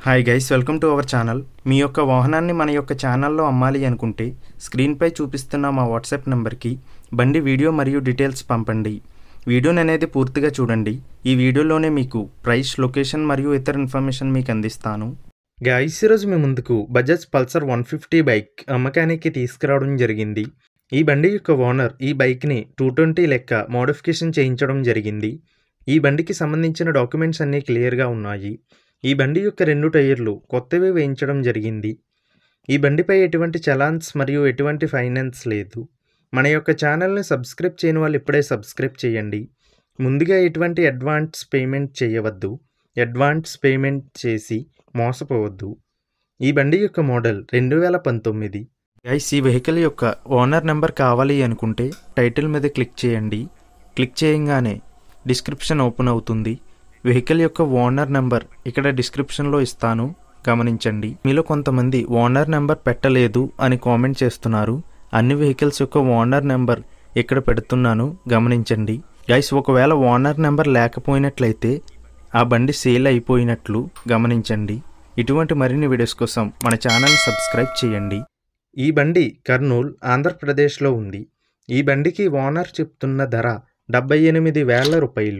Hi guys, welcome to our channel. మీ యొక్క వాహనాన్ని మన యొక్క ఛానల్లో అమ్మాలి అనుకుంటే స్క్రీన్పై చూపిస్తున్న మా వాట్సాప్ నెంబర్కి బండి వీడియో మరియు డీటెయిల్స్ పంపండి. వీడియోని అనేది పూర్తిగా చూడండి. ఈ వీడియోలోనే మీకు ప్రైస్, లొకేషన్ మరియు ఇతర ఇన్ఫర్మేషన్ మీకు అందిస్తాను. గైస్, ఈరోజు మీ ముందుకు బజాజ్ పల్సర్ 150 బైక్ అమ్మకానికి తీసుకురావడం జరిగింది. ఈ బండి యొక్క ఓనర్ ఈ బైక్ని 220 లెక్క మోడిఫికేషన్ చేయించడం జరిగింది. ఈ బండికి సంబంధించిన డాక్యుమెంట్స్ అన్నీ క్లియర్గా ఉన్నాయి. ఈ బండి యొక్క 2 టైర్లు కొత్తవి వేయించడం జరిగింది. ఈ బండిపై ఎటువంటి చలాన్స్ మరియు ఎటువంటి ఫైనాన్స్ లేదు. మన యొక్క ఛానల్ని సబ్స్క్రైబ్ చేయని వాళ్ళు ఇప్పుడే సబ్స్క్రైబ్ చేయండి. ముందుగా ఎటువంటి అడ్వాన్స్ పేమెంట్ చేయవద్దు. అడ్వాన్స్ పేమెంట్ చేసి మోసపోవద్దు. ఈ బండి యొక్క మోడల్ 2019. గైస్, ఈ వెహికల్ యొక్క ఓనర్ నెంబర్ కావాలి అనుకుంటే టైటిల్ మీద క్లిక్ చేయండి. క్లిక్ చేయగానే డిస్క్రిప్షన్ ఓపెన్ అవుతుంది. వెహికల్ యొక్క ఓనర్ నెంబర్ ఇక్కడ డిస్క్రిప్షన్లో ఇస్తాను, గమనించండి. మీలో కొంతమంది ఓనర్ నెంబర్ పెట్టలేదు అని కామెంట్ చేస్తున్నారు. అన్ని వెహికల్స్ యొక్క ఓనర్ నెంబర్ ఇక్కడ పెడుతున్నాను, గమనించండి. గైస్, ఒకవేళ ఓనర్ నెంబర్ లేకపోయినట్లయితే ఆ బండి సేల్ అయిపోయినట్లు గమనించండి. ఇటువంటి మరిన్ని వీడియోస్ కోసం మన ఛానల్ని సబ్స్క్రైబ్ చేయండి. ఈ బండి కర్నూలు, ఆంధ్రప్రదేశ్లో ఉంది. ఈ బండికి ఓనర్ చెప్తున్న ధర 78,000 రూపాయలు.